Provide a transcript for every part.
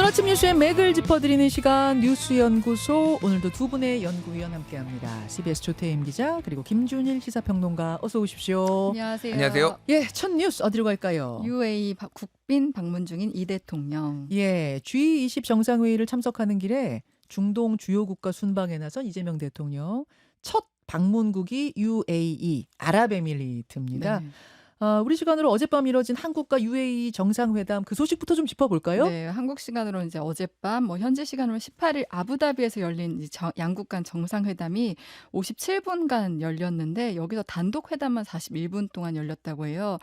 오늘 아침 뉴스의 맥을 짚어드리는 시간 뉴스연구소. 오늘도 두 분의 연구위원 함께합니다. CBS 조태임 기자 그리고 김준일 시사평론가 어서 오십시오. 안녕하세요. 안녕하세요. 예, 첫 뉴스 어디로 갈까요? UAE 국빈 방문 중인 이 대통령. 예, G20 정상회의를 참석하는 길에 중동 주요 국가 순방에 나선 이재명 대통령 첫 방문국이 UAE 아랍에미리트입니다. 네. 우리 시간으로 어젯밤 이뤄진 한국과 UAE 정상회담 그 소식부터 좀 짚어볼까요? 네, 한국 시간으로 이제 어젯밤, 현지 시간으로 18일 아부다비에서 열린 양국 간 정상회담이 57분간 열렸는데 여기서 단독 회담만 41분 동안 열렸다고 해요.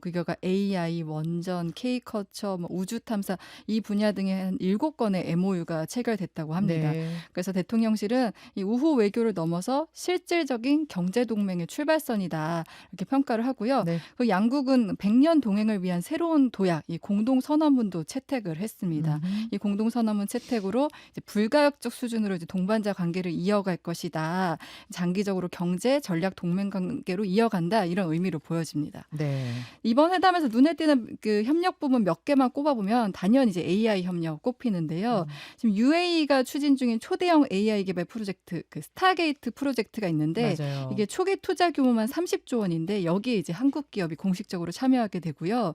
그거가 AI, 원전, K커처, 우주 탐사 이 분야 등의 한 7건의 MOU가 체결됐다고 합니다. 네. 그래서 대통령실은 이 우호 외교를 넘어서 실질적인 경제 동맹의 출발선이다 이렇게 평가를 하고요. 네. 그 양국은 100년 동행을 위한 새로운 도약, 이 공동선언문도 채택을 했습니다. 이 공동선언문 채택으로 이제 불가역적 수준으로 이제 동반자 관계를 이어갈 것이다. 장기적으로 경제 전략 동맹 관계로 이어간다 이런 의미로 보여집니다. 네. 이번 회담에서 눈에 띄는 그 협력 부분 몇 개만 꼽아보면 단연 이제 AI 협력 꼽히는데요. 지금 UAE가 추진 중인 초대형 AI 개발 프로젝트, 그 스타게이트 프로젝트가 있는데 맞아요. 이게 초기 투자 규모만 30조 원인데 여기에 이제 한국 기업이 공식적으로 참여하게 되고요.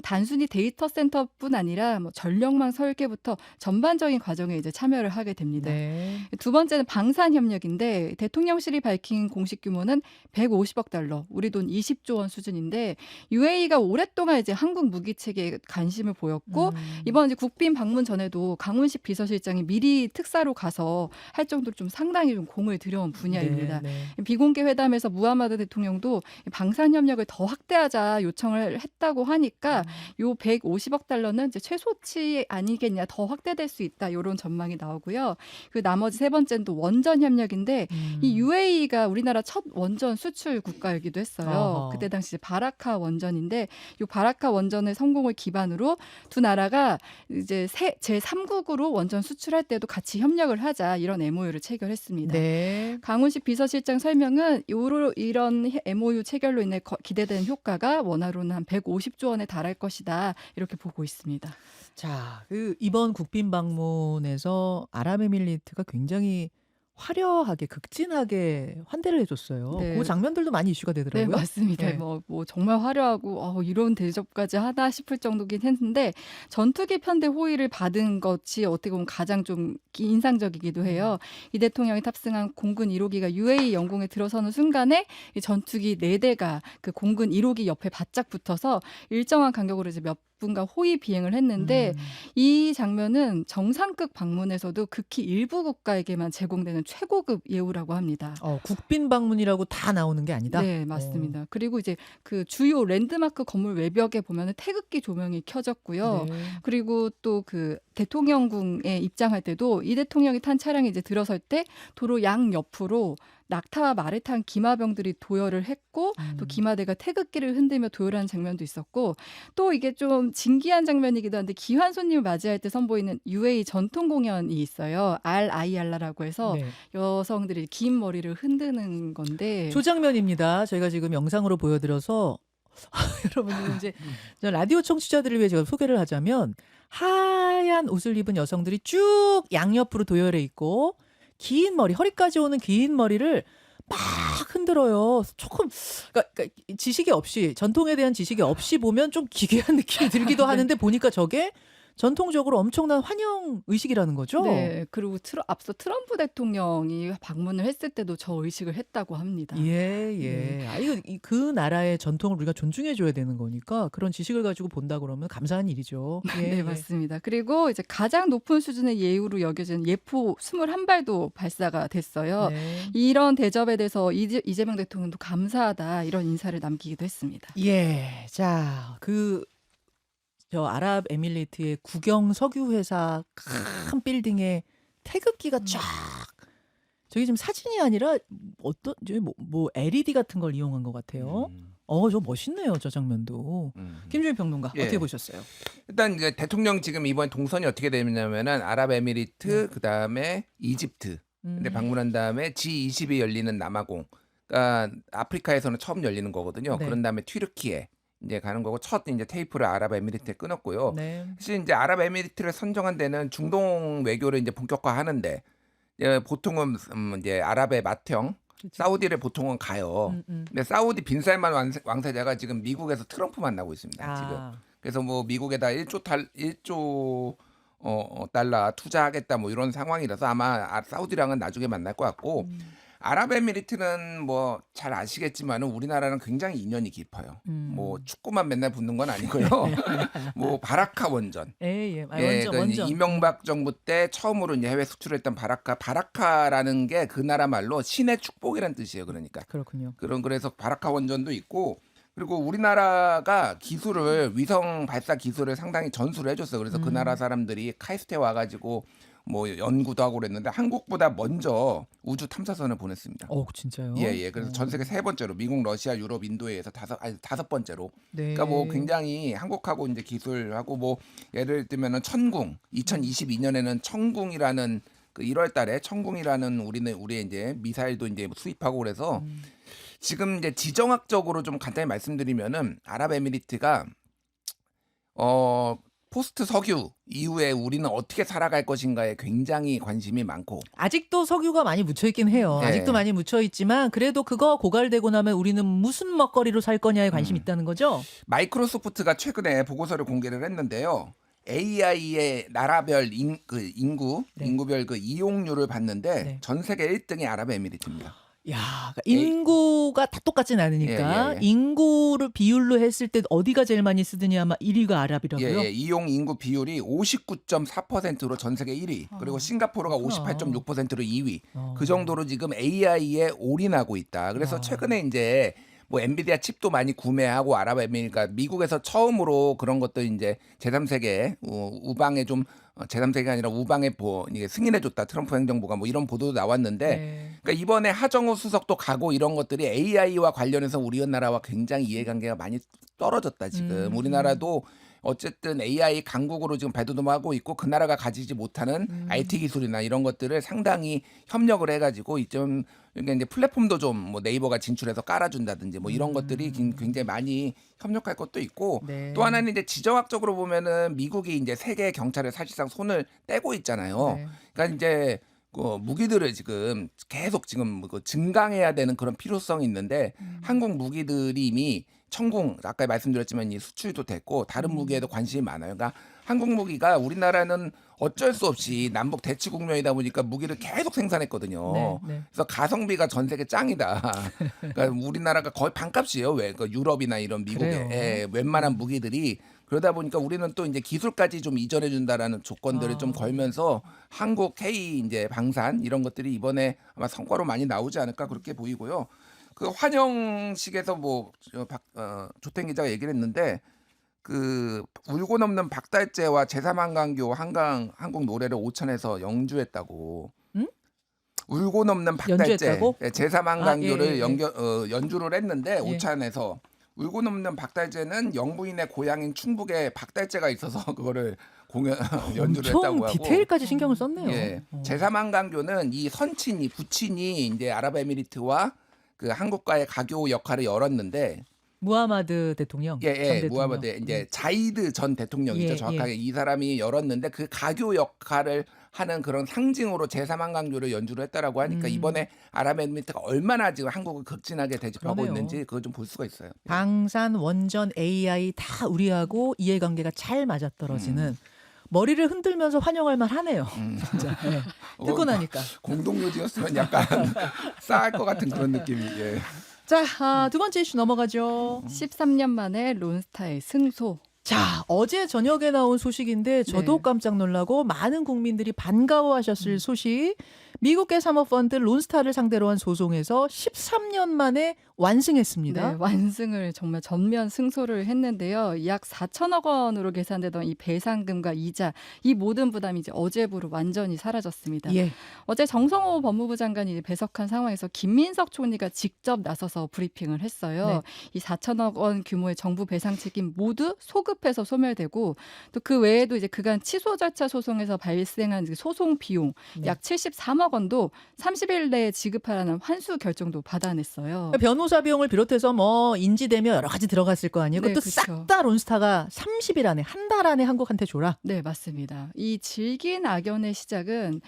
단순히 데이터 센터뿐 아니라 전력망 설계부터 전반적인 과정에 이제 참여를 하게 됩니다. 네. 두 번째는 방산 협력인데 대통령실이 밝힌 공식 규모는 150억 달러, 우리 돈 20조 원 수준인데 UAE가 오랫동안 이제 한국 무기 체계에 관심을 보였고 이번 이제 국빈 방문 전에도 강훈식 비서실장이 미리 특사로 가서 할 정도로 좀 상당히 좀 공을 들여온 분야입니다. 네, 네. 비공개 회담에서 무하마드 대통령도 방산 협력을 더 확대하자 요청을 했다고 하니까 요 150억 달러는 이제 최소치 아니겠냐, 더 확대될 수 있다 이런 전망이 나오고요. 그 나머지 세 번째는 또 원전 협력인데 이 UAE가 우리나라 첫 원전 수출 국가이기도 했어요. 어허. 그때 당시 바라카 원전인데 이 바라카 원전의 성공을 기반으로 두 나라가 이제 제3국으로 원전 수출할 때도 같이 협력을 하자 이런 MOU를 체결했습니다. 네. 강훈식 비서실장 설명은 이런 MOU 체결로 인해 기대되는 효과가 원화로는 한 150조 원에 달할 것이다 이렇게 보고 있습니다. 자, 그 이번 국빈 방문에서 아랍에미리트가 굉장히 화려하게 극진하게 환대를 해줬어요. 네. 그 장면들도 많이 이슈가 네, 되더라고요. 맞습니다. 네. 정말 화려하고 이런 대접까지 하나 싶을 정도긴 했는데 전투기 편대 호위를 받은 것이 어떻게 보면 가장 좀 인상적이기도 해요. 이 대통령이 탑승한 공군 1호기가 UAE 영공에 들어서는 순간에 이 전투기 4대가 그 공군 1호기 옆에 바짝 붙어서 일정한 간격으로 이제 몇 분간 호위 비행을 했는데 이 장면은 정상급 방문에서도 극히 일부 국가에게만 제공되는 최고급 예우라고 합니다. 국빈 방문이라고 다 나오는 게 아니다. 네, 맞습니다. 그리고 이제 그 주요 랜드마크 건물 외벽에 보면은 태극기 조명이 켜졌고요. 네. 그리고 또 그 대통령궁에 입장할 때도 이 대통령이 탄 차량이 이제 들어설 때 도로 양 옆으로 낙타와 말을 탄 기마병들이 도열을 했고 또 기마대가 태극기를 흔들며 도열하는 장면도 있었고 또 이게 좀 진기한 장면이기도 한데 귀한 손님을 맞이할 때 선보이는 UAE 전통 공연이 있어요. 알 아이알라라고 해서 네. 여성들이 긴 머리를 흔드는 건데 조장면입니다. 저희가 지금 영상으로 보여드려서 여러분들 이제 저 라디오 청취자들을 위해 제가 소개를 하자면 하얀 옷을 입은 여성들이 쭉 양옆으로 도열해 있고 긴 머리, 허리까지 오는 긴 머리를 막 흔들어요. 조금 그러니까 지식이 없이 전통에 대한 지식이 없이 보면 좀 기괴한 느낌이 들기도 하는데 보니까 저게 전통적으로 엄청난 환영 의식이라는 거죠. 네, 그리고 앞서 트럼프 대통령이 방문을 했을 때도 저 의식을 했다고 합니다. 예. 네. 이거 그 나라의 전통을 우리가 존중해 줘야 되는 거니까 그런 지식을 가지고 본다 그러면 감사한 일이죠. 네, 맞습니다. 그리고 이제 가장 높은 수준의 예우로 여겨지는 예포 21발도 발사가 됐어요. 네. 이런 대접에 대해서 이재명 대통령도 감사하다 이런 인사를 남기기도 했습니다. 예. 자, 저 아랍에미리트의 국영 석유 회사 큰 빌딩에 태극기가 쫙. 저기 지금 사진이 아니라 저기 뭐 LED 같은 걸 이용한 것 같아요. 저 멋있네요, 저 장면도. 김준일 평론가 예. 어떻게 보셨어요? 일단 그 대통령 지금 이번 동선이 어떻게 되냐면은 아랍에미리트 그다음에 이집트 근데 방문한 다음에 G20이 열리는 남아공. 그러니까 아프리카에서는 처음 열리는 거거든요. 네. 그런 다음에 튀르키예 이제 가는 거고 첫 이제 테이프를 아랍에미리트에 끊었고요. 네. 사실 이제 아랍에미리트를 선정한 데는 중동 외교를 이제 본격화하는데 보통은 이제 아랍의 맏형 그치. 사우디를 보통은 가요. 근데 사우디 빈살만 왕세자가 지금 미국에서 트럼프 만나고 있습니다. 지금. 아. 그래서 뭐 미국에다 1조 달러 투자하겠다 뭐 이런 상황이라서 아마 사우디랑은 나중에 만날 것 같고 아랍에미리트는 뭐 잘 아시겠지만은 우리나라랑 굉장히 인연이 깊어요. 뭐 축구만 맨날 붙는 건 아니고요. 뭐 바라카 원전. 예, 예. 아, 예, 원전, 그 원전. 이명박 정부 때 처음으로 이제 해외 수출했던 바라카라는 게 그 나라 말로 신의 축복이란 뜻이에요. 그러니까 그렇군요. 그래서 바라카 원전도 있고 그리고 우리나라가 기술을 위성 발사 기술을 상당히 전수를 해줬어요. 그래서 그 나라 사람들이 카이스트에 와가지고 뭐 연구도 하고 그랬는데 한국보다 먼저 우주 탐사선을 보냈습니다. 진짜요? 예. 그래서 전 세계 세 번째로 미국, 러시아, 유럽, 인도에 의해서 다섯 번째로. 네. 그러니까 뭐 굉장히 한국하고 이제 기술하고 뭐 예를 들면은 천궁 2022년에는 천궁이라는 그 1월달에 천궁이라는 우리의 이제 미사일도 이제 수입하고 그래서 지금 이제 지정학적으로 좀 간단히 말씀드리면은 아랍에미리트가 포스트 석유 이후에 우리는 어떻게 살아갈 것인가에 굉장히 관심이 많고 아직도 석유가 많이 묻혀 있긴 해요. 네. 아직도 많이 묻혀 있지만 그래도 그거 고갈되고 나면 우리는 무슨 먹거리로 살 거냐에 관심이 있다는 거죠. 마이크로소프트가 최근에 보고서를 공개를 했는데요. AI의 나라별 인구별 그 이용률을 봤는데 네. 전 세계 1등이 아랍에미리트입니다. 야, 그러니까 인구가 다 똑같진 않으니까 예. 인구를 비율로 했을 때 어디가 제일 많이 쓰느냐 아마 1위가 아랍이라고요. 예, 이용 인구 비율이 59.4%로 전 세계 1위. 그리고 싱가포르가 그렇구나. 58.6%로 2위. 그 정도로 지금 AI에 올인하고 있다. 그래서 최근에 이제 뭐 엔비디아 칩도 많이 구매하고 아랍에미리트가 미국에서 처음으로 그런 것들 이제 제3세계 우방에 좀 제3세계가 아니라 우방에 이게 승인해줬다 트럼프 행정부가 뭐 이런 보도도 나왔는데 네. 그러니까 이번에 하정우 수석도 가고 이런 것들이 AI와 관련해서 우리나라와 굉장히 이해관계가 많이 떨어졌다 지금. 우리나라도 어쨌든 AI 강국으로 지금 발돋움하고 있고 그 나라가 가지지 못하는 IT 기술이나 이런 것들을 상당히 협력을 해가지고 이제 플랫폼도 좀 뭐 네이버가 진출해서 깔아준다든지 뭐 이런 것들이 굉장히 많이 협력할 것도 있고 네. 또 하나는 이제 지정학적으로 보면은 미국이 이제 세계 경찰에 사실상 손을 떼고 있잖아요. 네. 그러니까 이제 무기들을 지금 계속 지금 증강해야 되는 그런 필요성이 있는데 한국 무기들이 이미 천궁 아까 말씀드렸지만 이 수출도 됐고 다른 무기에도 관심이 많아요. 그러니까 한국 무기가 우리나라는 어쩔 수 없이 남북 대치 국면이다 보니까 무기를 계속 생산했거든요. 네. 그래서 가성비가 전 세계 짱이다. 그러니까 우리나라가 거의 반값이에요. 왜 유럽이나 이런 미국에 그래요? 웬만한 무기들이 그러다 보니까 우리는 또 이제 기술까지 좀 이전해 준다라는 조건들을 좀 걸면서 한국 K 이제 방산 이런 것들이 이번에 아마 성과로 많이 나오지 않을까 그렇게 보이고요. 그 환영식에서 조태인 기자가 얘기를 했는데 그 울고 넘는 박달재와 제3한강교 한국 노래를 오천에서 연주했다고. 울고 넘는 박달재 연주했다고? 제3한강교를 예. 연주를 했는데 예. 오찬에서 울고 넘는 박달재는 영부인의 고향인 충북에 박달재가 있어서 그거를 연주를 했다고 엄청 하고. 디테일까지 신경을 썼네요. 예. 제3한강교는 이 부친이 이제 아랍에미리트와 그 한국과의 가교 역할을 열었는데 무하마드 대통령. 전 대통령. 무하마드 이제 자이드 전 대통령이죠. 예, 정확하게 이 사람이 열었는데 그 가교 역할을 하는 그런 상징으로 제3한강교를 연주를 했다라고 하니까 이번에 아랍에미리트가 얼마나 지금 한국을 극진하게 대접하고 그러네요. 있는지 그걸 좀 볼 수가 있어요. 방산, 원전, AI 다 우리하고 이해관계가 잘 맞아떨어지는 머리를 흔들면서 환영할 만하네요. 진짜. 네. 듣고 나니까. 공동묘지였으면 약간 싸할 것 같은 그런 느낌이. 예. 자, 두 번째 이슈 넘어가죠. 13년 만에 론스타의 승소. 자, 어제 저녁에 나온 소식인데 저도 네. 깜짝 놀라고 많은 국민들이 반가워하셨을 소식. 미국계 사모펀드 론스타를 상대로 한 소송에서 13년 만에 완승했습니다. 네, 완승을 정말 전면 승소를 했는데요. 약 4천억 원으로 계산되던 이 배상금과 이자, 이 모든 부담이 이제 어제부로 완전히 사라졌습니다. 예. 어제 정성호 법무부 장관이 배석한 상황에서 김민석 총리가 직접 나서서 브리핑을 했어요. 네. 이 4천억 원 규모의 정부 배상 책임 모두 소급해서 소멸되고 또 그 외에도 이제 그간 취소 절차 소송에서 발생한 소송 비용 네. 약 74억 원도 30일 내에 지급하라는 환수 결정도 받아냈어요. 변호사 변호사 비용을 비롯해서 뭐 인지대며 여러 가지 들어갔을 거 아니에요. 네, 그것도 그쵸. 싹 다 론스타가 30일 안에 한 달 안에 한국한테 줘라. 네, 맞습니다. 이 질긴 악연의 시작은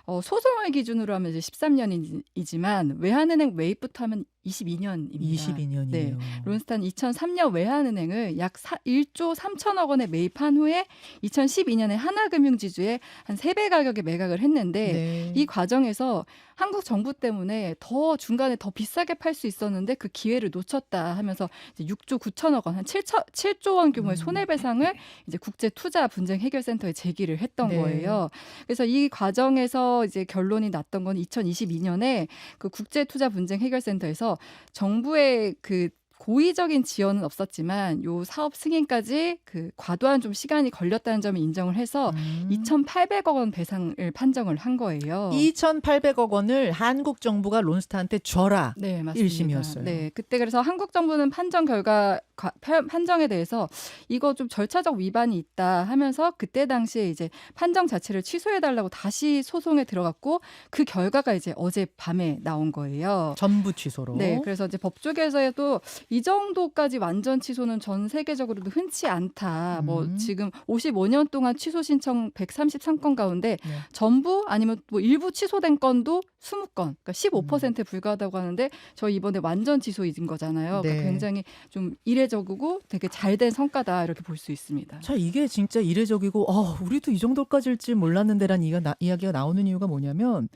소송을 기준으로 하면 이제 13년이지만 외환은행 매입부터 하면 22년입니다. 22년이네요. 네, 론스타는 2003년 외환은행을 약 1조 3천억 원에 매입한 후에 2012년에 하나금융지주에 한 3배 가격에 매각을 했는데 네. 이 과정에서 한국 정부 때문에 더 중간에 더 비싸게 팔 수 있었는데 그 기회를 놓쳤다 하면서 이제 6조 9천억 원, 한 7조 원 규모의 손해배상을 이제 국제투자분쟁해결센터에 제기를 했던 네. 거예요. 그래서 이 과정에서 이제 결론이 났던 건 2022년에 그 국제투자분쟁해결센터에서 정부의 그 고의적인 지원은 없었지만 요 사업 승인까지 그 과도한 좀 시간이 걸렸다는 점을 인정을 해서 2,800억 원 배상을 판정을 한 거예요. 2,800억 원을 한국 정부가 론스타한테 줘라. 네, 맞습니다. 1심이었어요. 네, 그때 그래서 한국 정부는 판정에 대해서 이거 좀 절차적 위반이 있다 하면서 그때 당시에 이제 판정 자체를 취소해달라고 다시 소송에 들어갔고 그 결과가 이제 어젯밤에 나온 거예요. 전부 취소로. 네, 그래서 이제 법조계에서도 이 정도까지 완전 취소는 전 세계적으로도 흔치 않다. 뭐 지금 55년 동안 취소 신청 133건 가운데 네. 전부 아니면 뭐 일부 취소된 건도 20건, 그러니까 15%에 불과하다고 하는데 저희 이번에 완전 취소인 거잖아요. 네. 그러니까 굉장히 좀 이례적이고 되게 잘된 성과다 이렇게 볼 수 있습니다. 자, 이게 진짜 이례적이고 우리도 이 정도까지일지 몰랐는데란 이야기가 나오는 이유가 뭐냐면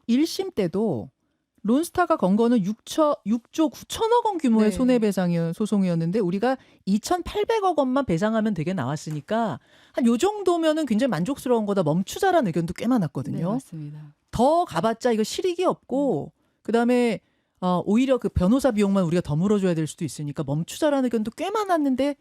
1심 때도 론스타가 건 거는 6조 9천억 원 규모의 네. 손해배상 소송이었는데 우리가 2,800억 원만 배상하면 되게 나왔으니까 한 요 정도면은 굉장히 만족스러운 거다 멈추자라는 의견도 꽤 네, 많았거든요. 맞습니다. 더 가봤자 이거 실익이 없고 그다음에 오히려 그 변호사 비용만 우리가 더 물어줘야 될 수도 있으니까 멈추자라는 의견도 꽤 많았는데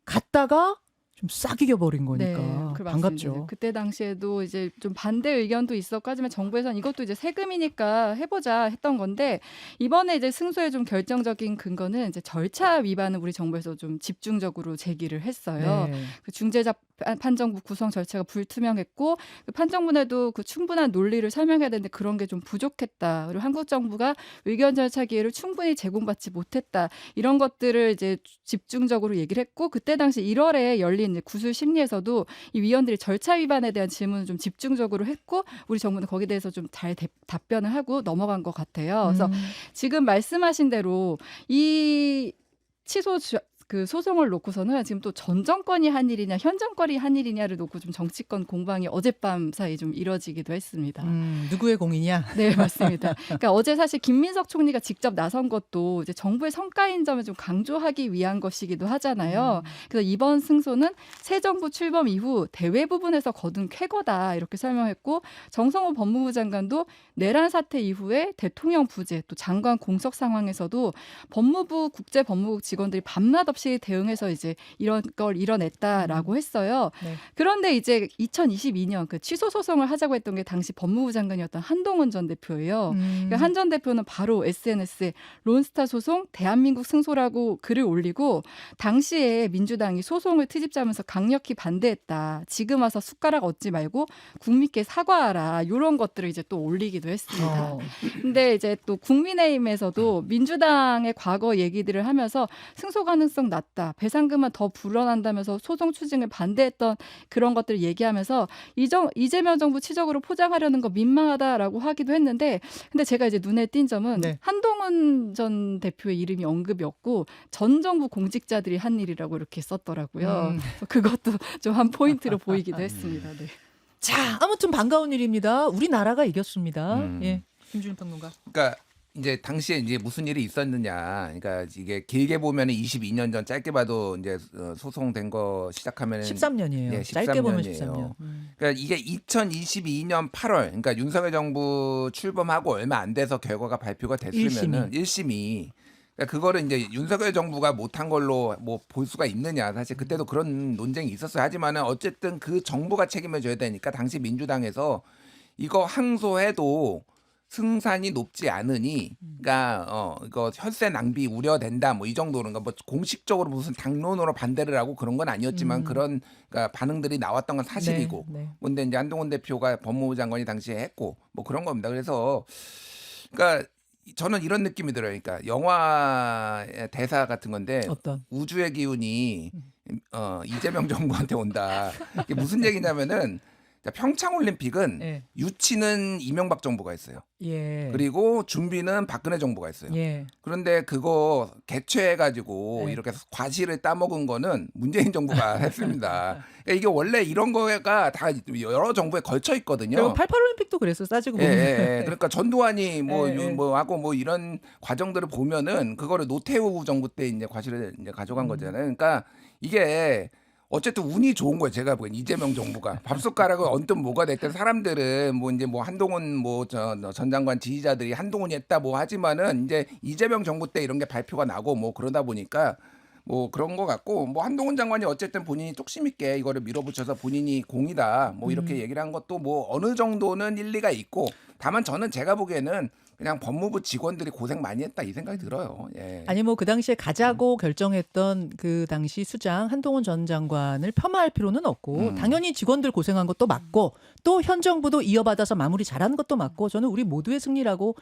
갔다가 좀 싹 이겨버린 거니까 그 맞습니다. 반갑죠. 그때 당시에도 이제 좀 반대 의견도 있었고 하지만 정부에서는 이것도 이제 세금이니까 해보자 했던 건데 이번에 이제 승소의 좀 결정적인 근거는 이제 절차 위반을 우리 정부에서 좀 집중적으로 제기를 했어요. 네. 그 중재자 판정부 구성 절차가 불투명했고 그 판정문에도 그 충분한 논리를 설명해야 되는데 그런 게 좀 부족했다. 그리고 한국 정부가 의견 절차 기회를 충분히 제공받지 못했다. 이런 것들을 이제 집중적으로 얘기를 했고 그때 당시 1월에 열린 구술 심리에서도 이 위원들이 절차 위반에 대한 질문을 좀 집중적으로 했고 우리 정부는 거기에 대해서 좀 잘 답변을 하고 넘어간 것 같아요. 그래서 지금 말씀하신 대로 이 그 소송을 놓고서는 지금 또 전 정권이 한 일이냐 현 정권이 한 일이냐를 놓고 좀 정치권 공방이 어젯밤 사이 좀 이뤄지기도 했습니다. 누구의 공이냐? 네, 맞습니다. 그러니까 어제 사실 김민석 총리가 직접 나선 것도 이제 정부의 성과인 점을 좀 강조하기 위한 것이기도 하잖아요. 그래서 이번 승소는 새 정부 출범 이후 대외 부분에서 거둔 쾌거다 이렇게 설명했고 정성호 법무부 장관도 내란 사태 이후에 대통령 부재 또 장관 공석 상황에서도 법무부 국제법무국 직원들이 밤낮 없이 대응해서 이제 이런 걸 이뤄냈다라고 했어요. 네. 그런데 이제 2022년 그 취소 소송을 하자고 했던 게 당시 법무부 장관이었던 한동훈 전 대표예요. 그러니까 한 전 대표는 바로 SNS에 론스타 소송 대한민국 승소라고 글을 올리고 당시에 민주당이 소송을 트집 잡으면서 강력히 반대했다. 지금 와서 숟가락 얻지 말고 국민께 사과하라. 이런 것들을 이제 또 올리기도 했습니다. 근데 이제 또 국민의힘에서도 민주당의 과거 얘기들을 하면서 승소 가능성 낮다. 배상금은 더 불어난다면서 소송 추진을 반대했던 그런 것들을 얘기하면서 이재명 정부 치적으로 포장하려는 거 민망하다라고 하기도 했는데 근데 제가 이제 눈에 띈 점은 네. 한동훈 전 대표의 이름이 언급이 없고 전 정부 공직자들이 한 일이라고 이렇게 썼더라고요. 그것도 좀 한 포인트로 보이기도 했습니다. 네. 자, 아무튼 반가운 일입니다. 우리나라가 이겼습니다. 예, 김준일 평론가. 그러니까 이제 당시에 이제 무슨 일이 있었느냐. 그러니까 이게 길게 보면은 22년 전, 짧게 봐도 이제 소송된 거 시작하면은 13년이에요. 네, 짧게 보면 13년이에요. 13년. 그러니까 이게 2022년 8월, 그러니까 윤석열 정부 출범하고 얼마 안 돼서 결과가 발표가 됐으면은 1심이 그러니까 그거를 이제 윤석열 정부가 못한 걸로 뭐 볼 수가 있느냐. 사실 그때도 그런 논쟁이 있었어요. 하지만은 어쨌든 그 정부가 책임을 져야 되니까 당시 민주당에서 이거 항소해도 승산이 높지 않으니, 그러니까 이거 혈세 낭비 우려된다, 뭐 이 정도는 뭐 공식적으로 무슨 당론으로 반대를 하고 그런 건 아니었지만 그런 그러니까 반응들이 나왔던 건 사실이고, 네. 근데 이제 한동훈 대표가 법무부 장관이 당시에 했고, 뭐 그런 겁니다. 그래서 그러니까 저는 이런 느낌이 들어요. 그러니까 영화의 대사 같은 건데 어떤? 우주의 기운이 이재명 정부한테 온다. 이게 무슨 얘기냐면은 평창 올림픽은 예. 유치는 이명박 정부가 했어요. 예. 그리고 준비는 박근혜 정부가 했어요. 예. 그런데 그거 개최해가지고 네. 이렇게 과실을 따먹은 거는 문재인 정부가 했습니다. 그러니까 이게 원래 이런 거가 다 여러 정부에 걸쳐 있거든요. 그리고 88 올림픽도 그랬어. 따지고 예, 보면. 예, 예. 그러니까 전두환이 예, 예. 뭐 하고 뭐 이런 과정들을 보면은 그거를 노태우 정부 때 이제 과실을 이제 가져간 거잖아요. 그러니까 이게 어쨌든 운이 좋은 거예요. 제가 보기엔 이재명 정부가 밥숟가락을 얹든 뭐가 됐든 사람들은 뭐 이제 뭐 한동훈 뭐 전 장관 지지자들이 한동훈이 했다 뭐 하지만은 이제 이재명 정부 때 이런 게 발표가 나고 뭐 그러다 보니까 뭐 그런 거 같고 뭐 한동훈 장관이 어쨌든 본인이 뚝심 있게 이거를 밀어붙여서 본인이 공이다 뭐 이렇게 얘기를 한 것도 뭐 어느 정도는 일리가 있고 다만 저는 제가 보기에는 그냥 법무부 직원들이 고생 많이 했다 이 생각이 들어요. 예. 아니 뭐 그 당시에 가자고 결정했던 그 당시 수장 한동훈 전 장관을 폄하할 필요는 없고 당연히 직원들 고생한 것도 맞고 또 현 정부도 이어받아서 마무리 잘한 것도 맞고 저는 우리 모두의 승리라고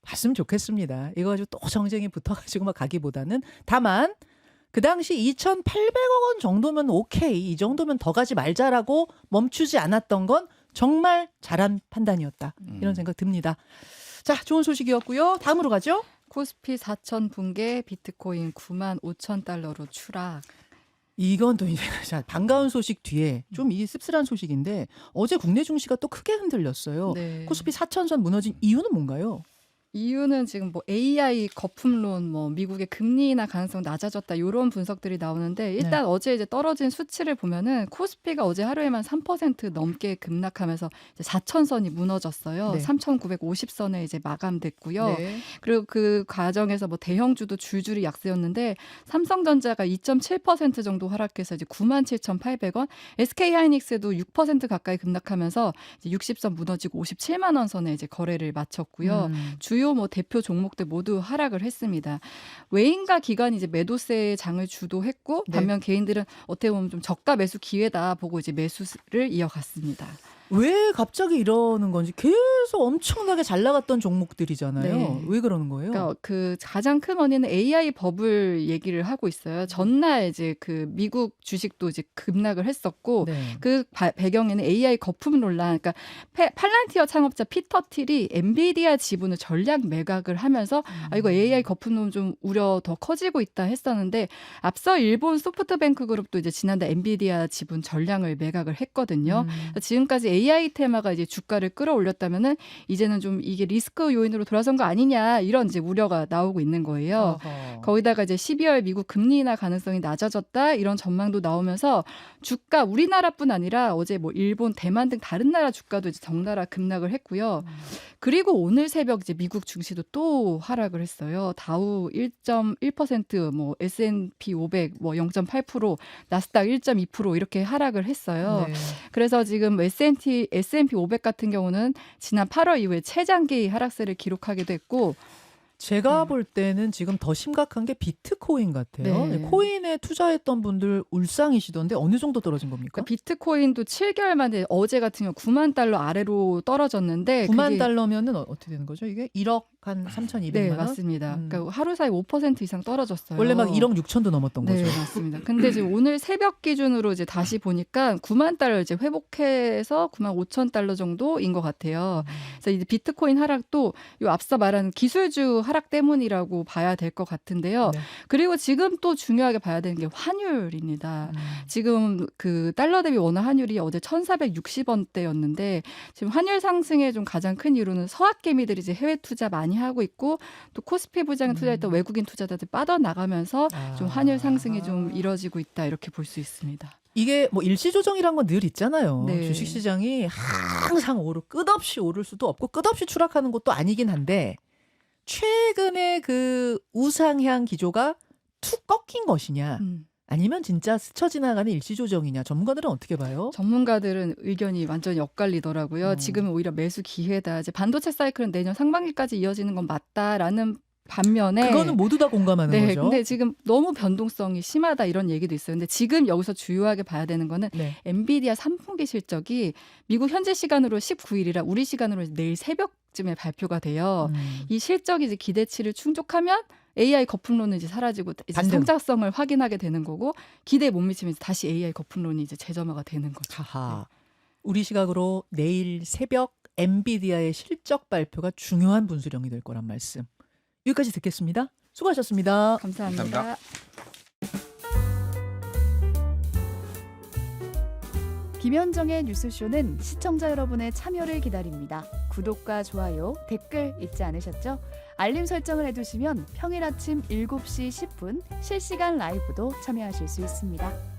봤으면 좋겠습니다. 이거 가지고 또 정쟁이 붙어가지고 막 가기보다는 다만 그 당시 2,800억 원 정도면 오케이 이 정도면 더 가지 말자라고 멈추지 않았던 건 정말 잘한 판단이었다. 이런 생각 듭니다. 자, 좋은 소식이었고요. 다음으로 가죠. 코스피 4천 붕괴, 비트코인 9만 5천 달러로 추락. 이건 또 이제 자, 반가운 소식 뒤에 좀 이 씁쓸한 소식인데 어제 국내 증시가 또 크게 흔들렸어요. 네. 코스피 4천선 무너진 이유는 뭔가요? 이유는 지금 뭐 AI 거품론, 뭐 미국의 금리 인하 가능성 낮아졌다 이런 분석들이 나오는데 일단 어제 이제 떨어진 수치를 보면은 코스피가 어제 하루에만 3% 넘게 급락하면서 이제 4천선이 무너졌어요. 네. 3,950선에 이제 마감됐고요. 네. 그리고 그 과정에서 뭐 대형주도 줄줄이 약세였는데 삼성전자가 2.7% 정도 하락해서 이제 97,800원, SK하이닉스도 6% 가까이 급락하면서 이제 60선 무너지고 57만 원 선에 이제 거래를 마쳤고요. 주요 뭐 대표 종목들 모두 하락을 했습니다. 외인과 기관이 이제 매도세의 장을 주도했고 반면 개인들은 어떻게 보면 좀 저가 매수 기회다 보고 이제 매수를 이어갔습니다. 왜 갑자기 이러는 건지 계속 엄청나게 잘 나갔던 종목들이잖아요. 네. 왜 그러는 거예요? 그러니까 그 가장 큰 원인은 AI 버블 얘기를 하고 있어요. 전날 이제 그 미국 주식도 이제 급락을 했었고 네. 그 배경에는 AI 거품 논란. 그러니까 팔란티어 창업자 피터 틸이 엔비디아 지분을 전략 매각을 하면서 아 이거 AI 거품론 좀 우려 더 커지고 있다 했었는데 앞서 일본 소프트뱅크 그룹도 이제 지난달 엔비디아 지분 전량을 매각을 했거든요. 지금까지 AI 테마가 이제 주가를 끌어올렸다면은 이제는 좀 이게 리스크 요인으로 돌아선 거 아니냐 이런 이제 우려가 나오고 있는 거예요. 어허. 거기다가 이제 12월 미국 금리 인하 가능성이 낮아졌다 이런 전망도 나오면서 주가 우리나라뿐 아니라 어제 뭐 일본, 대만 등 다른 나라 주가도 이제 덩달아 급락을 했고요. 그리고 오늘 새벽 이제 미국 증시도 또 하락을 했어요. 다우 1.1%, 뭐 S&P 500 뭐 0.8%, 나스닥 1.2% 이렇게 하락을 했어요. 네. 그래서 지금 S&P 500 같은 경우는 지난 8월 이후에 최장기 하락세를 기록하기도 했고 제가 볼 때는 지금 더 심각한 게 비트코인 같아요. 네. 코인에 투자했던 분들 울상이시던데 어느 정도 떨어진 겁니까? 그러니까 비트코인도 7개월 만에 어제 같은 경우 9만 달러 아래로 떨어졌는데 9만 그게 달러면은 어떻게 되는 거죠? 이게 1억 한 3,200만 네, 원? 맞습니다. 그러니까 하루 사이 5% 이상 떨어졌어요. 원래 막 1억 6천도 넘었던 네, 거죠. 맞습니다. 근데 지금 오늘 새벽 기준으로 이제 다시 보니까 9만 달러 이제 회복해서 9만 5천 달러 정도인 것 같아요. 그래서 이제 비트코인 하락도 요 앞서 말한 기술주 하락 때문이라고 봐야 될 것 같은데요. 네. 그리고 지금 또 중요하게 봐야 되는 게 환율입니다. 지금 그 달러 대비 원화 환율이 어제 1,460원대였는데 지금 환율 상승의 좀 가장 큰 이유는 서학개미들이 이제 해외 투자 많이 하고 있고 또 코스피 부장에 투자했던 외국인 투자자들 빠져나가면서 좀 환율 상승이 좀 이뤄지고 있다 이렇게 볼 수 있습니다. 이게 뭐 일시 조정이란 건 늘 있잖아요. 네. 주식시장이 항상 끝없이 오를 수도 없고 끝없이 추락하는 것도 아니긴 한데 최근에 그 우상향 기조가 툭 꺾인 것이냐 아니면 진짜 스쳐 지나가는 일시 조정이냐 전문가들은 어떻게 봐요? 전문가들은 의견이 완전히 엇갈리더라고요. 지금은 오히려 매수 기회다. 이제 반도체 사이클은 내년 상반기까지 이어지는 건 맞다라는 반면에 그거는 모두 다 공감하는 네, 거죠. 근데 지금 너무 변동성이 심하다 이런 얘기도 있어요. 근데 지금 여기서 주요하게 봐야 되는 거는 네. 엔비디아 3분기 실적이 미국 현지 시간으로 19일이라 우리 시간으로 내일 새벽쯤에 발표가 돼요. 이 실적이 이제 기대치를 충족하면 AI 거품론은 이제 사라지고 이제 반등. 성장성을 확인하게 되는 거고 기대에 못 미치면 이제 다시 AI 거품론이 이제 재점화가 되는 거죠. 하하. 우리 시각으로 내일 새벽 엔비디아의 실적 발표가 중요한 분수령이 될 거란 말씀. 여기까지 듣겠습니다. 수고하셨습니다. 감사합니다. 감사합니다. 김현정의 뉴스쇼는 시청자 여러분의 참여를 기다립니다. 구독과 좋아요, 댓글 잊지 않으셨죠? 알림 설정을 해두시면 평일 아침 7시 10분 실시간 라이브도 참여하실 수 있습니다.